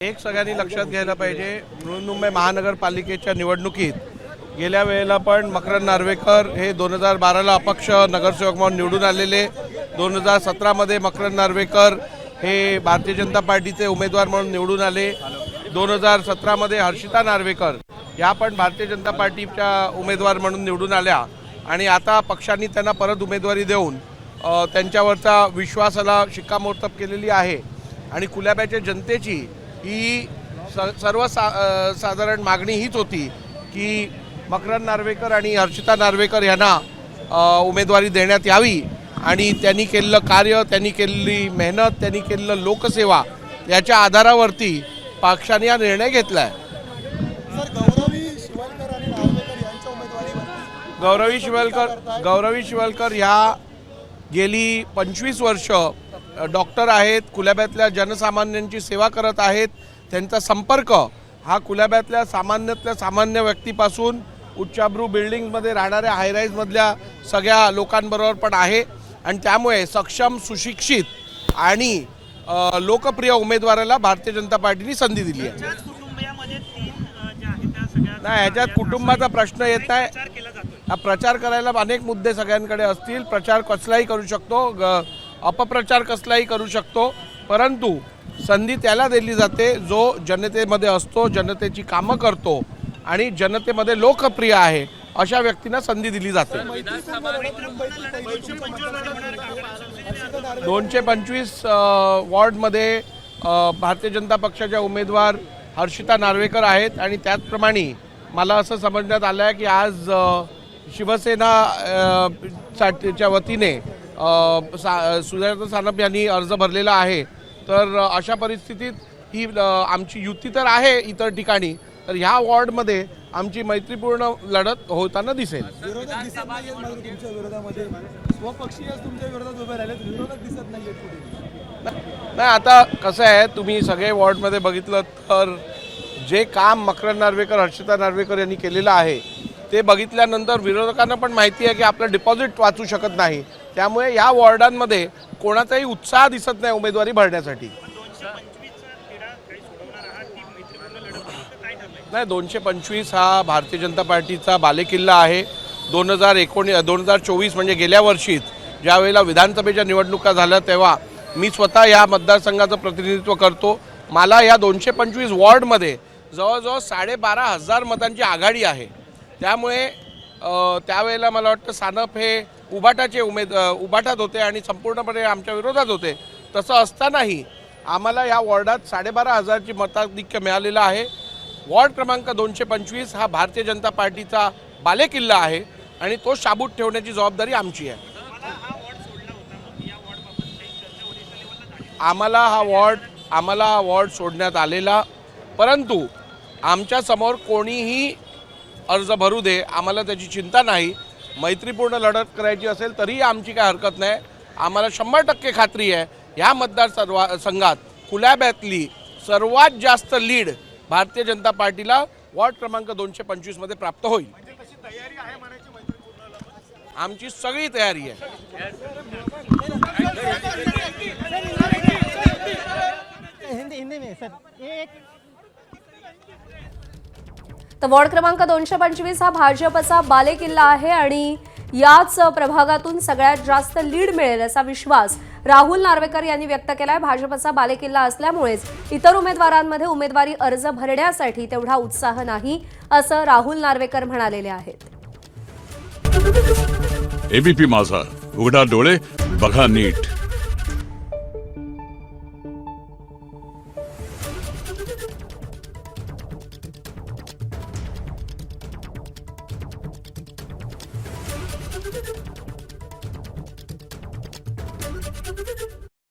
एक सगळ्यांनी लक्षात घ्यायला पाहिजे, बृहन्मुंबई महानगरपालिकेच्या निवडणुकीत गेल्या वेळेला पण मकरंद नार्वेकर हे 2012ला अपक्ष नगरसेवक म्हणून निवडून आलेले, 2017मध्ये मकरंद नार्वेकर हे भारतीय जनता पार्टीचे उमेदवार म्हणून निवडून आले, 2017मध्ये हर्षिता नार्वेकर या पण भारतीय जनता पार्टीच्या उमेदवार म्हणून निवडून आल्या आणि आता पक्षांनी त्यांना परत उमेदवारी देऊन त्यांच्यावरचा विश्वासाला शिक्कामोर्तब केलेली आहे। आणि कुलाब्याच्या जनतेची ही सर्वसाधारण मागणी हीच होती की मकरंद नार्वेकर आणि हर्षिता नार्वेकर यांना उमेदवारी देण्यात यावी आणि त्यांनी केलेलं कार्य, त्यांनी केलेली मेहनत, त्यांनी केलेलं लोकसेवा याच्या आधारावरती पक्षाने हा निर्णय घेतला आहे। गौरवी शिवलकर ह्या गेली 25 वर्ष डॉक्टर आहेत, कुलाब्यातल्या जनसामान्यांची सेवा करत आहेत। त्यांचा संपर्क हा कुलाब्यातल्या सामान्य व्यक्तीपासून उच्चाभ्रू बिल्डिंगमध्ये राहणाऱ्या हायराईजमधल्या सगळ्या लोकांबरोबर पण आहे आणि त्यामुळे सक्षम, सुशिक्षित आणि लोकप्रिय उमेदवाराला भारतीय जनता पार्टीने संधी दिली आहे। नाही, ह्याच्यात कुटुंबाचा प्रश्न येत नाही। हा प्रचार करायला अनेक मुद्दे सगळ्यांकडे असतील, प्रचार कसलाही करू शकतो, अपप्रचार कसलाही करू शकतो, परंतु संधी त्याला दिली जाते जो जनतेमध्ये असतो, जनतेची कामं करतो आणि जनतेमध्ये लोकप्रिय आहे, अशा व्यक्तींना संधी दिली जाते। 225 वॉर्डमध्ये भारतीय जनता पक्षाच्या उमेदवार हर्षिता नार्वेकर आहेत आणि त्याचप्रमाणे मला असं समजण्यात आलं आहे की आज शिवसेना च्या वतीने सुजाता सानप यांनी अर्ज भरलेला आहे। तर अशा परिस्थितीत ही आमची युती तर आहे इतर ठिकाणी, तर ह्या वॉर्डमध्ये आमची मैत्रीपूर्ण लढत होताना दिसेल। नाही, आता कसं आहे, तुम्ही सगळे वॉर्डमध्ये बघितलं तर जे काम मकरंद नार्वेकर, हर्षिता नार्वेकर यांनी केलेलं आहे ते बघितल्यानंतर विरोधकांना पण माहिती आहे की आपलं डिपॉझिट वाचू शकत नाही, त्यामुळे या वॉर्डांमध्ये कोणाचाही उत्साह दिसत नाही उमेदवारी भरण्यासाठी। नाही, 225 हा भारतीय जनता पार्टीचा बालेकिल्ला आहे। 2024 म्हणजे गेल्या वर्षीच ज्यावेळेला विधानसभेच्या निवडणुका झाल्या तेव्हा मी स्वतः या मतदारसंघाचं प्रतिनिधित्व करतो। मला या 225 वॉर्डमध्ये जवळजवळ 12,500 मतांची आघाडी आहे, त्यामुळे त्यावेळेला मला वाटतं सानप हे उभाटात होते आणि संपूर्णपणे आमच्या विरोधात होते। तसं असतानाही आम्हाला या वॉर्डात 12,500ची मताधिक्य मिळालेलं आहे। वॉर्ड क्रमांक 225 हा भारतीय जनता पार्टीचा बालेकिल्ला आहे आणि तो शाबूत ठेवण्याची जबाबदारी आमची आहे। आम्हाला हा वॉर्ड सोडण्यात आलेला, परंतु आमच्या समोर कोणीही अर्ज भरू दे, आम्हाला त्याची चिंता नाही। मैत्रीपूर्ण लढत करायची असेल तरीही आमची काय हरकत नाही। आम्हाला 100% खात्री आहे ह्या मतदारसंघात कुलाब्यातली सर्वात जास्त लीड भारतीय जनता पार्टीला वॉर्ड क्रमांक 225 मध्ये प्राप्त होईल। आमची सगळी तयारी आहे। तर वॉर्ड क्रमांक 225 हा भाजपचा बालेकिल्ला आहे आणि याच प्रभागातून सगळ्यात जास्त लीड मिळेल असा विश्वास राहुल नार्वेकर यांनी व्यक्त केलाय। भाजपचा बालेकिल्ला असल्यामुळेच इतर उमेदवारांमध्ये उमेदवारी अर्ज भरण्यासाठी तेवढा उत्साह नाही असं राहुल नार्वेकर म्हणालेले आहेत। एबीपी माझा, उघडा डोळे बघा नीट। Thank you.